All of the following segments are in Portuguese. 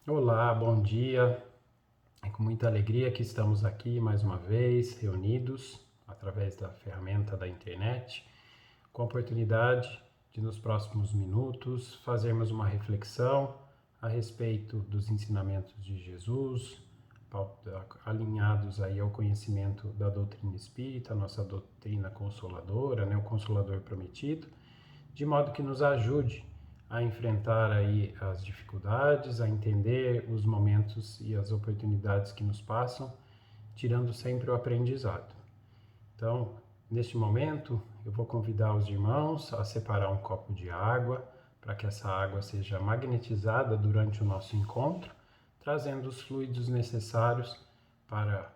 Olá, bom dia. É com muita alegria que estamos aqui mais uma vez, reunidos através da ferramenta da internet, com a oportunidade de, nos próximos minutos, fazermos uma reflexão a respeito dos ensinamentos de Jesus, alinhados aí ao conhecimento da doutrina espírita, nossa doutrina consoladora, o Consolador Prometido, de modo que nos ajude a enfrentar aí as dificuldades, a entender os momentos e as oportunidades que nos passam, tirando sempre o aprendizado. Então, neste momento, eu vou convidar os irmãos a separar um copo de água, para que essa água seja magnetizada durante o nosso encontro, trazendo os fluidos necessários para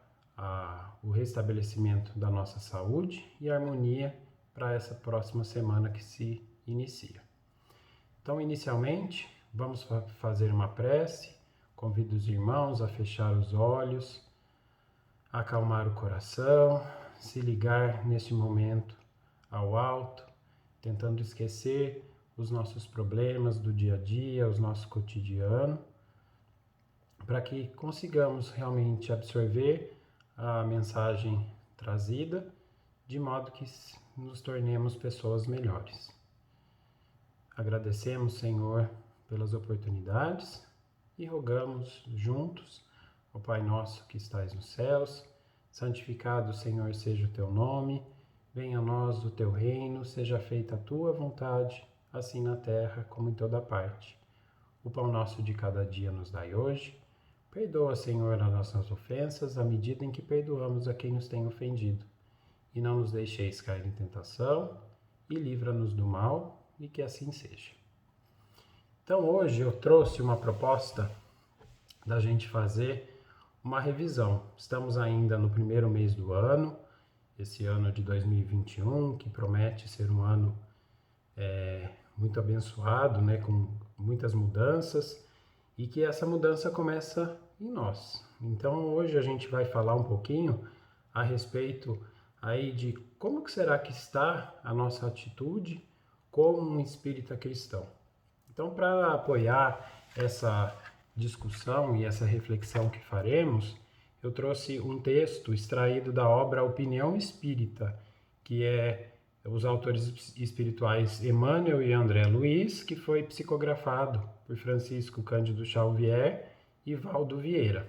o restabelecimento da nossa saúde e harmonia para essa próxima semana que se inicia. Então, inicialmente, vamos fazer uma prece. Convido os irmãos a fechar os olhos, acalmar o coração, se ligar neste momento ao alto, tentando esquecer os nossos problemas do dia a dia, os nossos cotidiano, para que consigamos realmente absorver a mensagem trazida, de modo que nos tornemos pessoas melhores. Agradecemos, Senhor, pelas oportunidades e rogamos juntos, ó Pai nosso que estais nos céus, santificado, Senhor, seja o teu nome, venha a nós o teu reino, seja feita a tua vontade, assim na terra como em toda parte. O pão nosso de cada dia nos dai hoje. Perdoa, Senhor, as nossas ofensas, à medida em que perdoamos a quem nos tem ofendido. E não nos deixeis cair em tentação, e livra-nos do mal, e que assim seja. Então hoje eu trouxe uma proposta da gente fazer uma revisão. Estamos ainda no primeiro mês do ano, esse ano de 2021, que promete ser um ano muito abençoado, com muitas mudanças, e que essa mudança começa em nós. Então hoje a gente vai falar um pouquinho a respeito aí de como que será que está a nossa atitude como um espírita cristão. Então, para apoiar essa discussão e essa reflexão que faremos, eu trouxe um texto extraído da obra Opinião Espírita, que é os autores espirituais Emmanuel e André Luiz, que foi psicografado por Francisco Cândido Xavier e Valdo Vieira.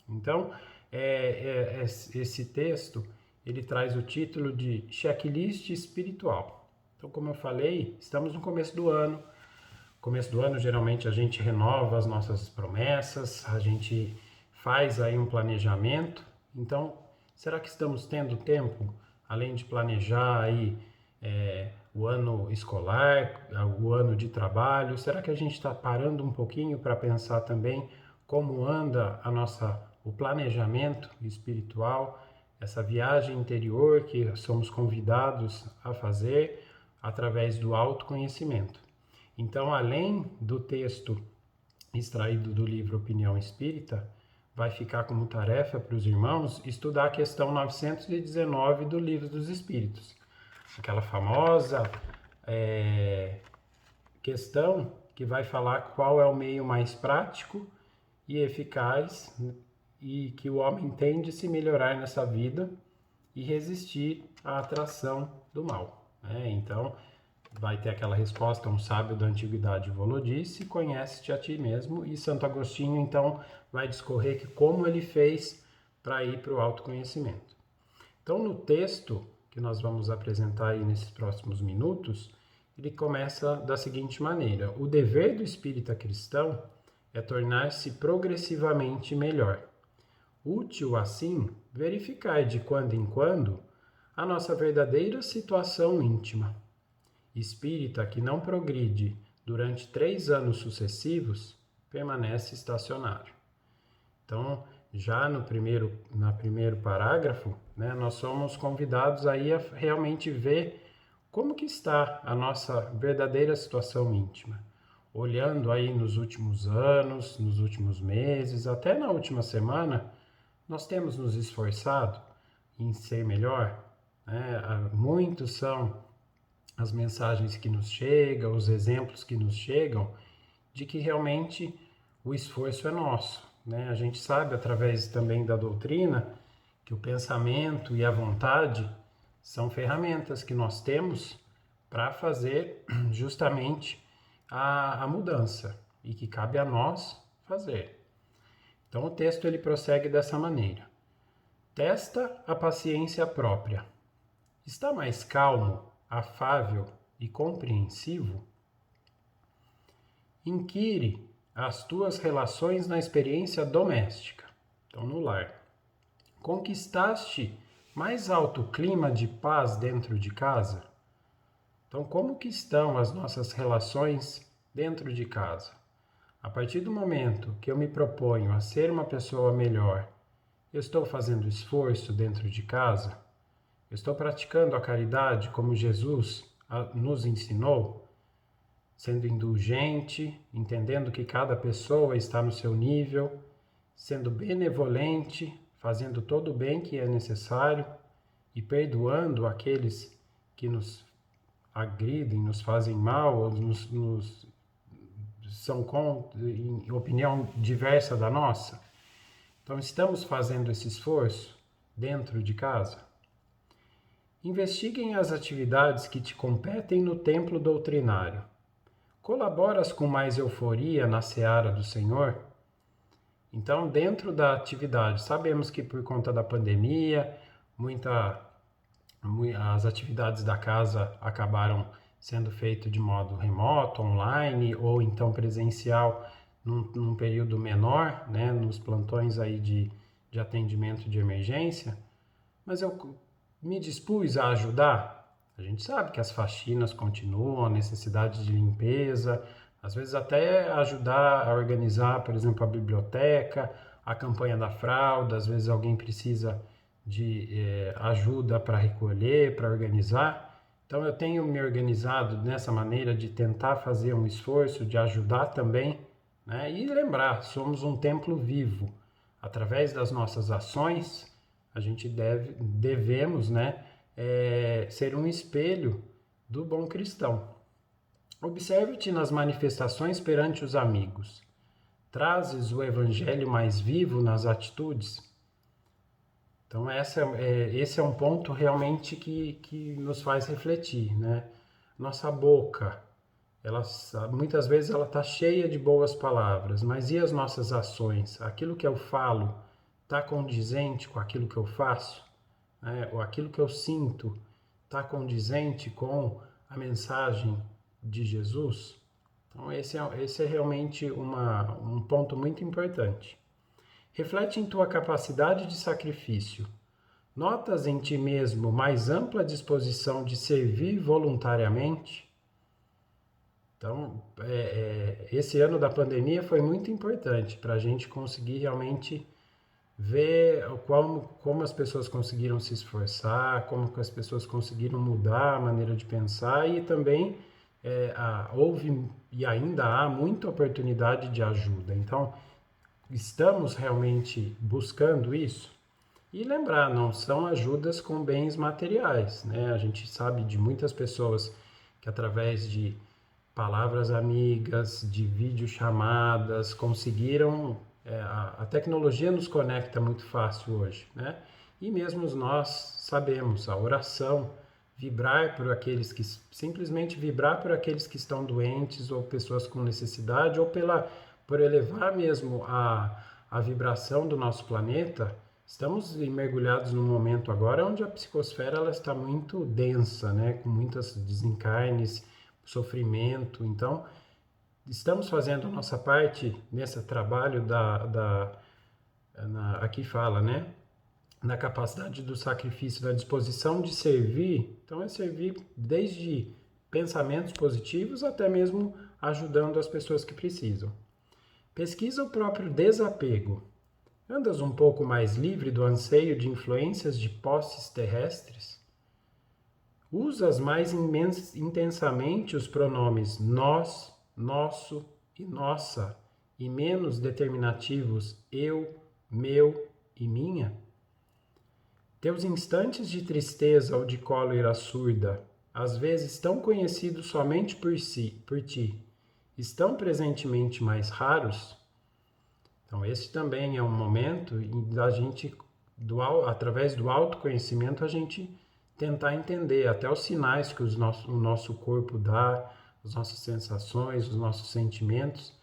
Então, esse texto ele traz o título de Checklist Espiritual. Então, como eu falei, estamos no começo do ano. Começo do ano, geralmente, a gente renova as nossas promessas, a gente faz aí um planejamento. Então, será que estamos tendo tempo, além de planejar aí o ano escolar, o ano de trabalho, será que a gente está parando um pouquinho para pensar também como anda o planejamento espiritual, essa viagem interior que somos convidados a fazer através do autoconhecimento? Então, além do texto extraído do livro Opinião Espírita, vai ficar como tarefa para os irmãos estudar a questão 919 do Livro dos Espíritos. Aquela famosa questão que vai falar qual é o meio mais prático e eficaz e que o homem tem de se melhorar nessa vida e resistir à atração do mal. Então, vai ter aquela resposta, um sábio da antiguidade vos disse, conhece-te a ti mesmo, e Santo Agostinho, então, vai discorrer que como ele fez para ir para o autoconhecimento. Então, no texto que nós vamos apresentar aí nesses próximos minutos, ele começa da seguinte maneira: o dever do espírita cristão é tornar-se progressivamente melhor. Útil, assim, verificar de quando em quando a nossa verdadeira situação íntima. Espírita que não progride durante 3 anos sucessivos permanece estacionário. Então, já no primeiro parágrafo, nós somos convidados aí a realmente ver como que está a nossa verdadeira situação íntima. Olhando aí nos últimos anos, nos últimos meses, até na última semana, nós temos nos esforçado em ser melhor. Muitos são as mensagens que nos chegam, os exemplos que nos chegam, de que realmente o esforço é nosso, né? A gente sabe, através também da doutrina, que o pensamento e a vontade são ferramentas que nós temos para fazer justamente a mudança e que cabe a nós fazer. Então o texto ele prossegue dessa maneira: testa a paciência própria. Está mais calmo, afável e compreensivo? Inquire as tuas relações na experiência doméstica, então no lar. Conquistaste mais alto clima de paz dentro de casa? Então, como que estão as nossas relações dentro de casa? A partir do momento que eu me proponho a ser uma pessoa melhor, eu estou fazendo esforço dentro de casa? Eu estou praticando a caridade como Jesus nos ensinou? Sendo indulgente, entendendo que cada pessoa está no seu nível, sendo benevolente, fazendo todo o bem que é necessário e perdoando aqueles que nos agridem, nos fazem mal, ou são em opinião diversa da nossa. Então, estamos fazendo esse esforço dentro de casa? Investiguem as atividades que te competem no templo doutrinário. Colaboras com mais euforia na seara do Senhor? Então, dentro da atividade, sabemos que por conta da pandemia, as atividades da casa acabaram sendo feitas de modo remoto, online ou então presencial num período menor, né, nos plantões aí de atendimento de emergência, mas eu me dispus a ajudar. A gente sabe que as faxinas continuam, a necessidade de limpeza, às vezes até ajudar a organizar, por exemplo, a biblioteca, a campanha da fralda, às vezes alguém precisa de ajuda para recolher, para organizar. Então eu tenho me organizado nessa maneira de tentar fazer um esforço, de ajudar também, né? E lembrar, somos um templo vivo. Através das nossas ações, a gente devemos, né, ser um espelho do bom cristão. Observe-te nas manifestações perante os amigos. Trazes o evangelho mais vivo nas atitudes? Então, esse é um ponto realmente que nos faz refletir, né? Nossa boca, muitas vezes ela está cheia de boas palavras, mas e as nossas ações? Aquilo que eu falo está condizente com aquilo que eu faço? Né? Ou aquilo que eu sinto está condizente com a mensagem de Jesus? Então, esse é realmente um ponto muito importante. Reflete em tua capacidade de sacrifício. Notas em ti mesmo mais ampla disposição de servir voluntariamente? Então, esse ano da pandemia foi muito importante para a gente conseguir realmente ver como as pessoas conseguiram se esforçar, como as pessoas conseguiram mudar a maneira de pensar e também houve e ainda há muita oportunidade de ajuda. Então, estamos realmente buscando isso? E lembrar, não são ajudas com bens materiais, né? A gente sabe de muitas pessoas que através de palavras amigas, de videochamadas, conseguiram... a tecnologia nos conecta muito fácil hoje, né? E mesmo nós sabemos, a oração, simplesmente vibrar por aqueles que estão doentes ou pessoas com necessidade, ou por elevar mesmo a vibração do nosso planeta. Estamos mergulhados num momento agora onde a psicosfera ela está muito densa, né? Com muitas desencarnes, sofrimento. Então, estamos fazendo a nossa parte nesse trabalho aqui fala, né? Na capacidade do sacrifício, da disposição de servir. Então, é servir desde pensamentos positivos até mesmo ajudando as pessoas que precisam. Pesquisa o próprio desapego. Andas um pouco mais livre do anseio de influências de posses terrestres? Usas mais intensamente os pronomes nós, nosso e nossa, e menos determinativos eu, meu e minha? Teus instantes de tristeza ou de cólera surda, às vezes tão conhecidos somente por ti, estão presentemente mais raros? Então, esse também é um momento da gente, através do autoconhecimento, a gente tentar entender até os sinais que o nosso corpo dá, as nossas sensações, os nossos sentimentos.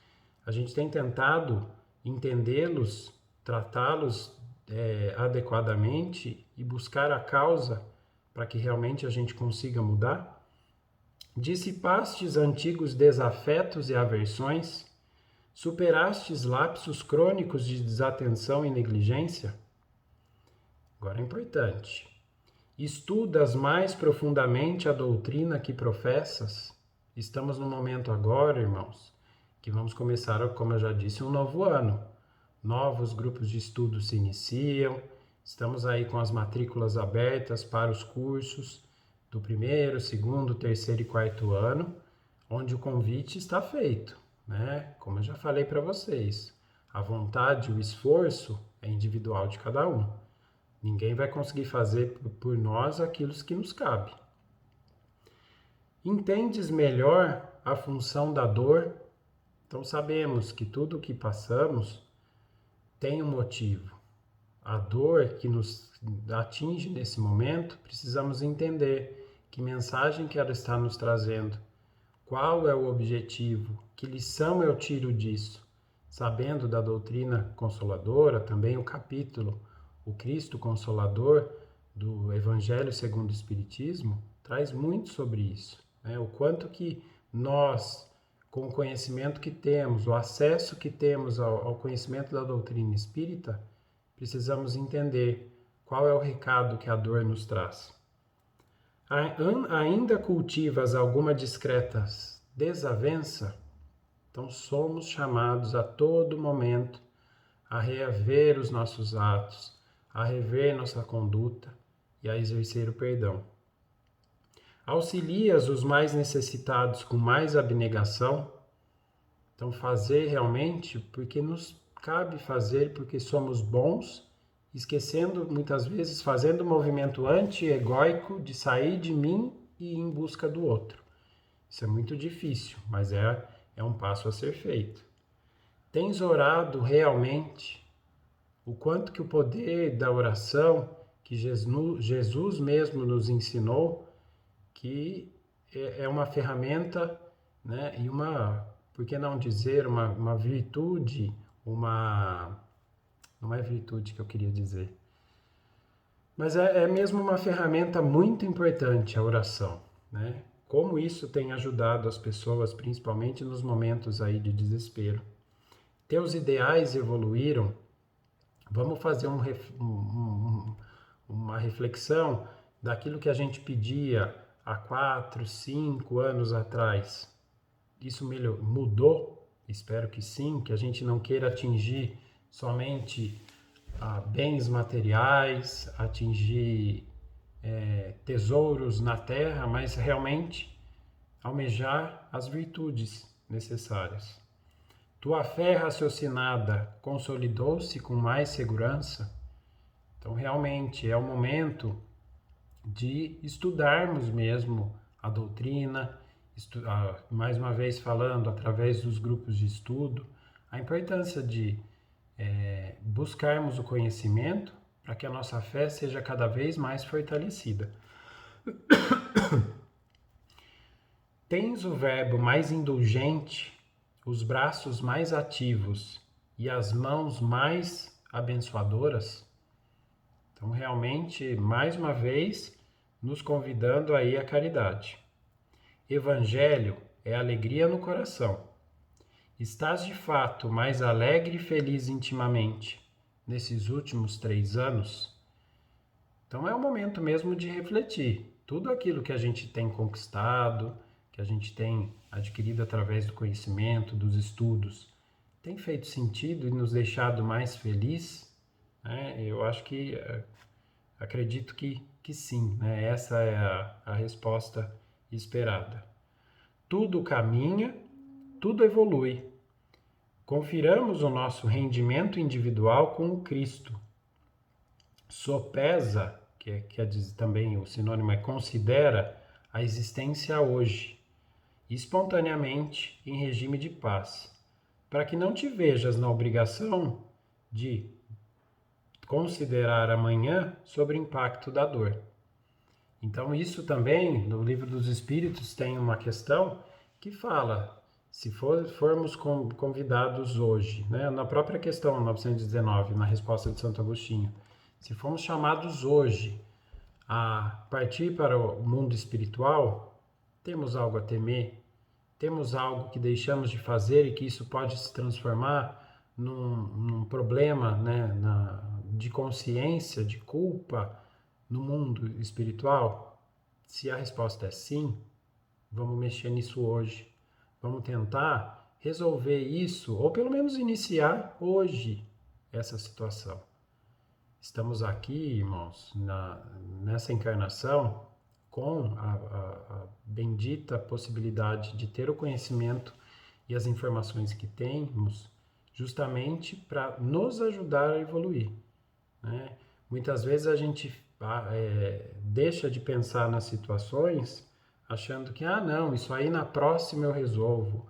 A gente tem tentado entendê-los, tratá-los adequadamente e buscar a causa para que realmente a gente consiga mudar. Dissipastes antigos desafetos e aversões, superastes lapsos crônicos de desatenção e negligência? Agora é importante. Estudas mais profundamente a doutrina que professas? Estamos no momento agora, irmãos, que vamos começar, como eu já disse, um novo ano. Novos grupos de estudo se iniciam, estamos aí com as matrículas abertas para os cursos do primeiro, segundo, terceiro e quarto ano, onde o convite está feito, né? Como eu já falei para vocês, a vontade e o esforço é individual de cada um. Ninguém vai conseguir fazer por nós aquilo que nos cabe. Entendes melhor a função da dor? Então sabemos que tudo o que passamos tem um motivo. A dor que nos atinge nesse momento, precisamos entender que mensagem que ela está nos trazendo, qual é o objetivo, que lição eu tiro disso. Sabendo da doutrina consoladora, também o capítulo O Cristo Consolador do Evangelho segundo o Espiritismo traz muito sobre isso, né? O quanto que nós, com o conhecimento que temos, o acesso que temos ao conhecimento da doutrina espírita, precisamos entender qual é o recado que a dor nos traz. Ainda cultivas alguma discreta desavença? Então somos chamados a todo momento a reaver os nossos atos, a rever nossa conduta e a exercer o perdão. Auxilias os mais necessitados com mais abnegação? Então fazer realmente porque nos cabe fazer, porque somos bons, esquecendo muitas vezes, fazendo o movimento anti-egóico de sair de mim e ir em busca do outro. Isso é muito difícil, mas é um passo a ser feito. Tens orado realmente? O quanto que o poder da oração, que Jesus mesmo nos ensinou, que é uma ferramenta, né, e por que não dizer, uma virtude, não é virtude que eu queria dizer, mas é mesmo uma ferramenta muito importante a oração, né? Como isso tem ajudado as pessoas, principalmente nos momentos aí de desespero. Teus ideais evoluíram? Vamos fazer uma reflexão daquilo que a gente pedia há 4, 5 anos atrás. Isso mudou? Espero que sim, que a gente não queira atingir somente bens materiais, atingir tesouros na terra, mas realmente almejar as virtudes necessárias. Tua fé raciocinada consolidou-se com mais segurança? Então, realmente é o momento de estudarmos mesmo a doutrina, mais uma vez falando através dos grupos de estudo, a importância de buscarmos o conhecimento para que a nossa fé seja cada vez mais fortalecida. Tens o verbo mais indulgente, os braços mais ativos e as mãos mais abençoadoras? Então, realmente, mais uma vez, nos convidando aí à caridade. Evangelho é alegria no coração. Estás de fato mais alegre e feliz intimamente nesses últimos 3 anos? Então é o momento mesmo de refletir. Tudo aquilo que a gente tem conquistado, que a gente tem adquirido através do conhecimento, dos estudos, tem feito sentido e nos deixado mais felizes? Eu acho que, acredito que sim, né? Essa é a resposta esperada. Tudo caminha, tudo evolui. Confiramos o nosso rendimento individual com o Cristo. Sopesa, que quer dizer também o sinônimo é considera a existência hoje, espontaneamente em regime de paz. para que não te vejas na obrigação de considerar amanhã sobre o impacto da dor. Então, isso também, no Livro dos Espíritos, tem uma questão que fala, se formos convidados hoje, né, na própria questão 919, na resposta de Santo Agostinho, se formos chamados hoje a partir para o mundo espiritual, temos algo a temer, temos algo que deixamos de fazer e que isso pode se transformar num problema, né, de consciência, de culpa, no mundo espiritual? Se a resposta é sim, vamos mexer nisso hoje. Vamos tentar resolver isso, ou pelo menos iniciar hoje essa situação. Estamos aqui, irmãos, nessa encarnação, com a bendita possibilidade de ter o conhecimento e as informações que temos, justamente para nos ajudar a evoluir, né? Muitas vezes a gente deixa de pensar nas situações achando que, não, isso aí na próxima eu resolvo,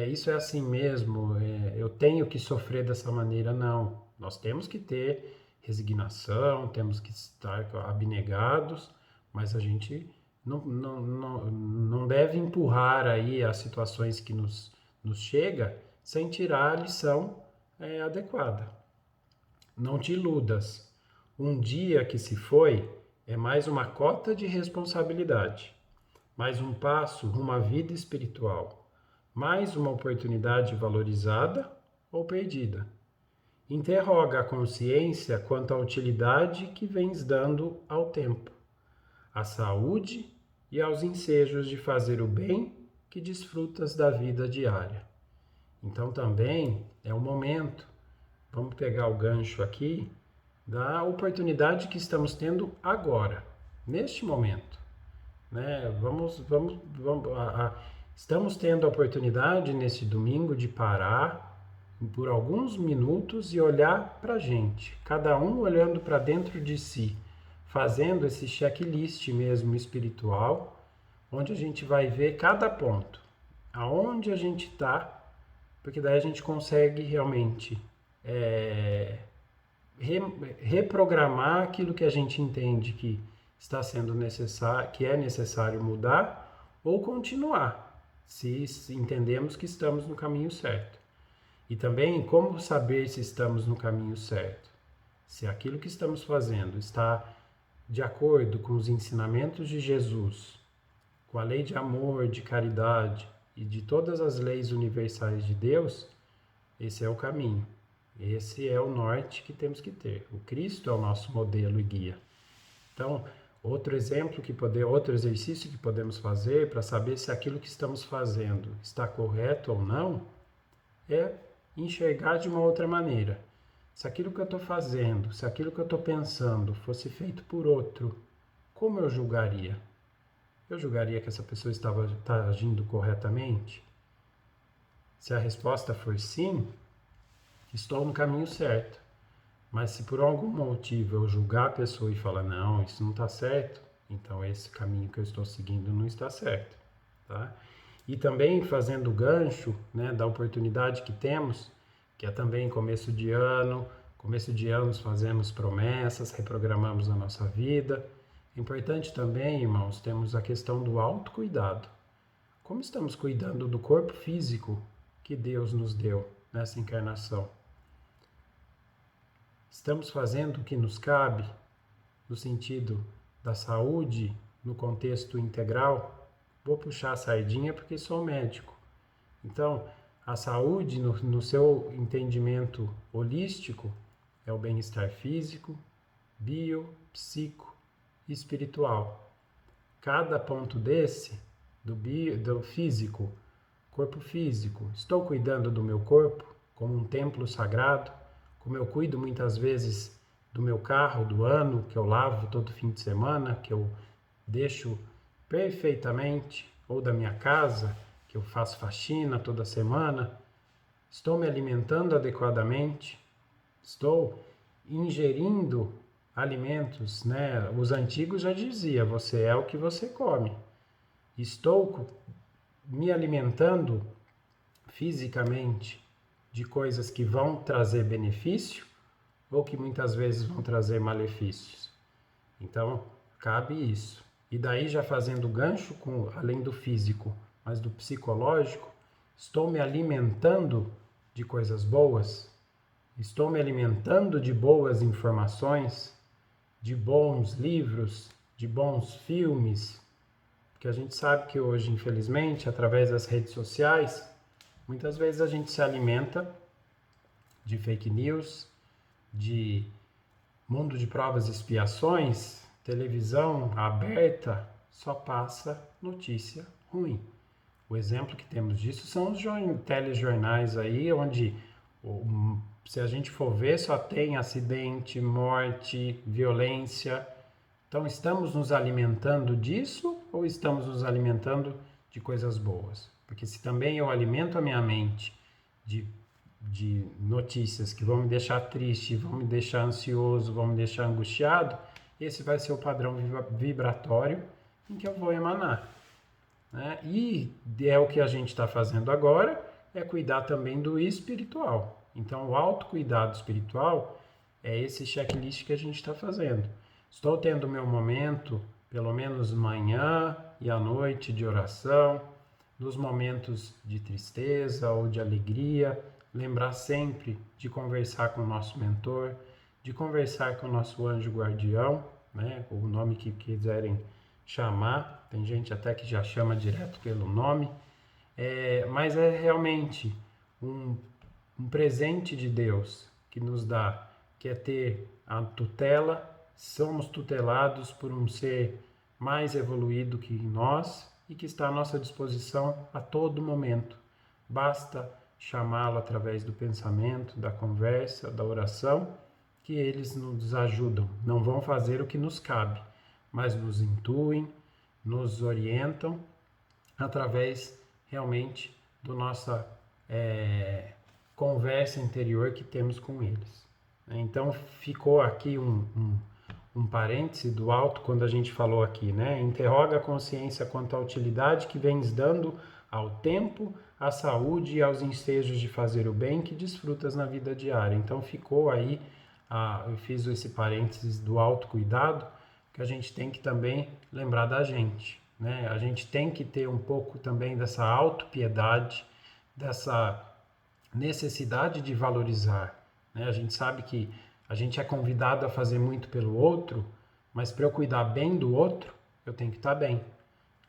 isso é assim mesmo, eu tenho que sofrer dessa maneira. Não, nós temos que ter resignação, temos que estar abnegados, mas a gente não deve empurrar aí as situações que nos chega sem tirar a lição adequada. Não te iludas. Um dia que se foi é mais uma cota de responsabilidade, mais um passo rumo à vida espiritual, mais uma oportunidade valorizada ou perdida. Interroga a consciência quanto à utilidade que vens dando ao tempo, à saúde e aos ensejos de fazer o bem que desfrutas da vida diária. Então também é um momento, vamos pegar o gancho aqui, da oportunidade que estamos tendo agora, neste momento, né? Estamos tendo a oportunidade nesse domingo de parar por alguns minutos e olhar para a gente, cada um olhando para dentro de si, fazendo esse checklist mesmo espiritual, onde a gente vai ver cada ponto, aonde a gente está, porque daí a gente consegue realmente reprogramar aquilo que a gente entende que está sendo necessário, que é necessário mudar, ou continuar, se entendemos que estamos no caminho certo. E também como saber se estamos no caminho certo? Se aquilo que estamos fazendo está de acordo com os ensinamentos de Jesus, com a lei de amor, de caridade e de todas as leis universais de Deus, esse é o caminho. Esse é o norte que temos que ter. O Cristo é o nosso modelo e guia. Então, outro exercício que podemos fazer para saber se aquilo que estamos fazendo está correto ou não, é enxergar de uma outra maneira. Se aquilo que eu estou fazendo, se aquilo que eu estou pensando fosse feito por outro, como eu julgaria? Eu julgaria que essa pessoa está agindo corretamente? Se a resposta for sim, estou no caminho certo. Mas se por algum motivo eu julgar a pessoa e falar, não, isso não está certo, então esse caminho que eu estou seguindo não está certo, tá? E também fazendo o gancho, né, da oportunidade que temos, que é também começo de anos fazemos promessas, reprogramamos a nossa vida. É importante também, irmãos, temos a questão do autocuidado. Como estamos cuidando do corpo físico que Deus nos deu nessa encarnação? Estamos fazendo o que nos cabe, no sentido da saúde, no contexto integral? Vou puxar a sardinha porque sou médico. Então, a saúde, no seu entendimento holístico, é o bem-estar físico, psico e espiritual. Cada ponto desse, do físico, corpo físico, estou cuidando do meu corpo como um templo sagrado, como eu cuido muitas vezes do meu carro, do ano, que eu lavo todo fim de semana, que eu deixo perfeitamente, ou da minha casa, que eu faço faxina toda semana. Estou me alimentando adequadamente? Estou ingerindo alimentos, né? Os antigos já diziam, você é o que você come. Estou me alimentando fisicamente de coisas que vão trazer benefício ou que muitas vezes vão trazer malefícios. Então, cabe isso. E daí, já fazendo gancho com, além do físico, mas do psicológico, estou me alimentando de coisas boas? Estou me alimentando de boas informações, de bons livros, de bons filmes? Porque a gente sabe que hoje, infelizmente, através das redes sociais, muitas vezes a gente se alimenta de fake news, de mundo de provas e expiações, televisão aberta, só passa notícia ruim. O exemplo que temos disso são os telejornais aí, onde, se a gente for ver, só tem acidente, morte, violência. Então, estamos nos alimentando disso ou estamos nos alimentando de coisas boas? Porque se também eu alimento a minha mente de notícias que vão me deixar triste, vão me deixar ansioso, vão me deixar angustiado, esse vai ser o padrão vibratório em que eu vou emanar. Né? E é o que a gente está fazendo agora, é cuidar também do espiritual. Então, o autocuidado espiritual é esse checklist que a gente está fazendo. Estou tendo meu momento, pelo menos manhã e à noite, de oração, nos momentos de tristeza ou de alegria, lembrar sempre de conversar com o nosso mentor, de conversar com o nosso anjo guardião, né? O nome que quiserem chamar, tem gente até que já chama direto pelo nome, mas é realmente um presente de Deus que nos dá, que é ter a tutela. Somos tutelados por um ser mais evoluído que nós e que está à nossa disposição a todo momento. Basta chamá-lo através do pensamento, da conversa, da oração, que eles nos ajudam. Não vão fazer o que nos cabe, mas nos intuem, nos orientam através realmente da nossa conversa interior que temos com eles. Então, ficou aqui um parêntese do alto quando a gente falou aqui, né? Interroga a consciência quanto à utilidade que vens dando ao tempo, à saúde e aos ensejos de fazer o bem que desfrutas na vida diária. Então ficou aí, eu fiz esse parênteses do autocuidado, que a gente tem que também lembrar da gente, né? A gente tem que ter um pouco também dessa autopiedade, dessa necessidade de valorizar, né? A gente sabe que a gente é convidado a fazer muito pelo outro, mas para eu cuidar bem do outro, eu tenho que estar bem.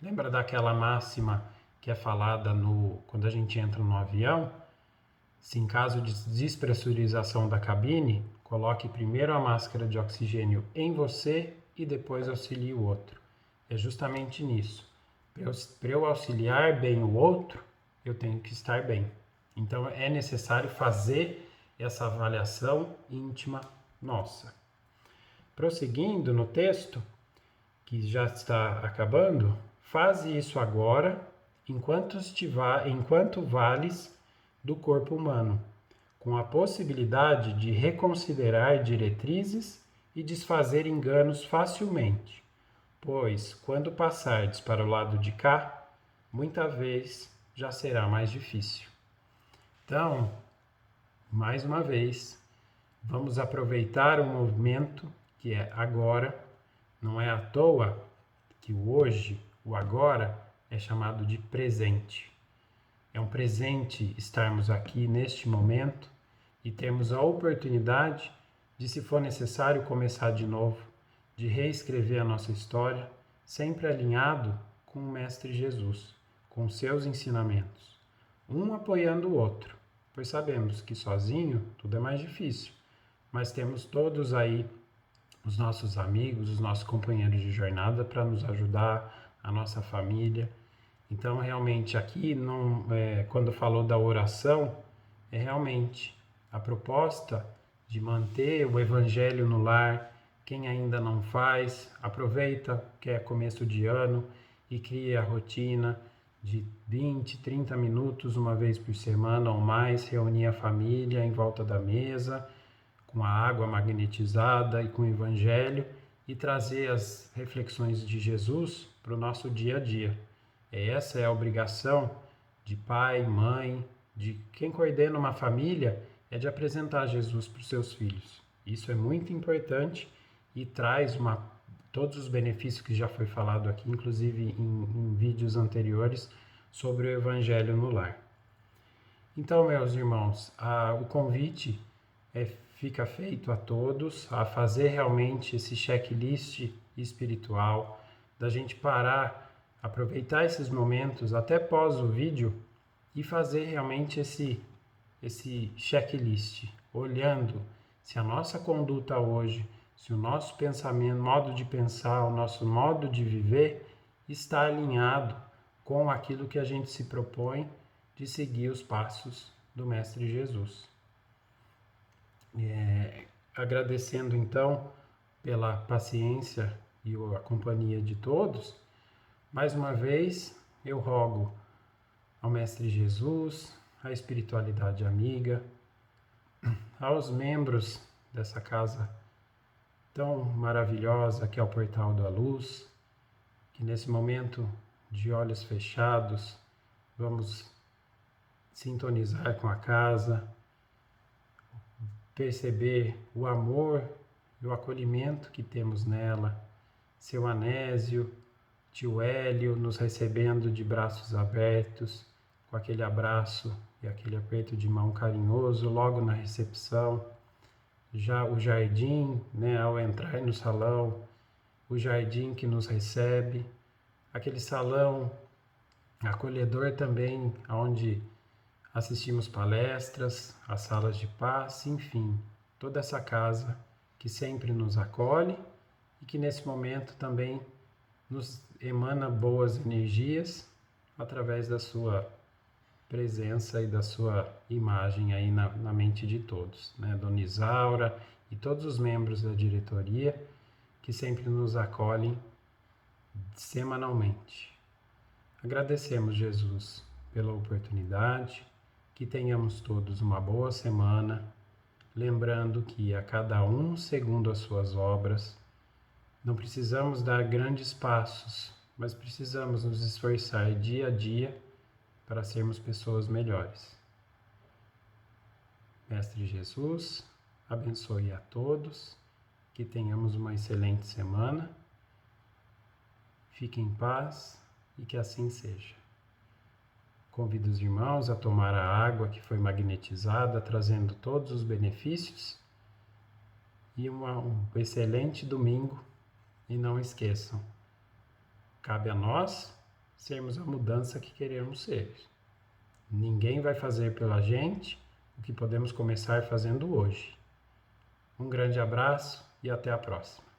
Lembra daquela máxima que é falada quando a gente entra no avião? Se em caso de despressurização da cabine, coloque primeiro a máscara de oxigênio em você e depois auxilie o outro. É justamente nisso. Para eu auxiliar bem o outro, eu tenho que estar bem. Então é necessário fazer essa avaliação íntima nossa. Prosseguindo no texto, que já está acabando, faze isso agora, enquanto vales do corpo humano, com a possibilidade de reconsiderar diretrizes e desfazer enganos facilmente, pois, quando passardes para o lado de cá, muita vez já será mais difícil. Então, mais uma vez, vamos aproveitar o momento que é agora. Não é à toa que o hoje, o agora, é chamado de presente. É um presente estarmos aqui neste momento e termos a oportunidade de, se for necessário, começar de novo, de reescrever a nossa história, sempre alinhado com o Mestre Jesus, com seus ensinamentos, um apoiando o outro, pois sabemos que sozinho tudo é mais difícil, mas temos todos aí os nossos amigos, os nossos companheiros de jornada para nos ajudar, a nossa família. Então, realmente, aqui, quando falou da oração, é realmente a proposta de manter o Evangelho no lar. Quem ainda não faz, aproveita que é começo de ano e cria a rotina de 20, 30 minutos, uma vez por semana ou mais, reunir a família em volta da mesa, com a água magnetizada e com o Evangelho, e trazer as reflexões de Jesus para o nosso dia a dia. Essa é a obrigação de pai, mãe, de quem coordena uma família é de apresentar Jesus para os seus filhos. Isso é muito importante e traz todos os benefícios que já foi falado aqui, inclusive em vídeos anteriores, sobre o Evangelho no lar. Então, meus irmãos, o convite fica feito a todos a fazer realmente esse checklist espiritual, da gente parar, aproveitar esses momentos até pós o vídeo e fazer realmente esse checklist, olhando se a nossa conduta hoje, se o nosso pensamento, modo de pensar, o nosso modo de viver está alinhado com aquilo que a gente se propõe de seguir os passos do Mestre Jesus. Agradecendo então pela paciência e a companhia de todos, mais uma vez eu rogo ao Mestre Jesus, à espiritualidade amiga, aos membros dessa casa tão maravilhosa que é o Portal da Luz, que nesse momento de olhos fechados vamos sintonizar com a casa, perceber o amor e o acolhimento que temos nela, seu Anésio, tio Hélio nos recebendo de braços abertos, com aquele abraço e aquele aperto de mão carinhoso logo na recepção, já o jardim, ao entrar no salão, o jardim que nos recebe, aquele salão acolhedor também, onde assistimos palestras, as salas de paz, enfim, toda essa casa que sempre nos acolhe e que nesse momento também nos emana boas energias através da sua presença e da sua imagem aí na mente de todos, Dona Isaura e todos os membros da diretoria que sempre nos acolhem semanalmente. Agradecemos, Jesus, pela oportunidade, que tenhamos todos uma boa semana, lembrando que a cada um segundo as suas obras, não precisamos dar grandes passos, mas precisamos nos esforçar dia a dia para sermos pessoas melhores. Mestre Jesus, abençoe a todos, que tenhamos uma excelente semana, fiquem em paz e que assim seja. Convido os irmãos a tomar a água que foi magnetizada, trazendo todos os benefícios, e um excelente domingo. E não esqueçam, cabe a nós sermos a mudança que queremos ser. Ninguém vai fazer pela gente o que podemos começar fazendo hoje. Um grande abraço e até a próxima.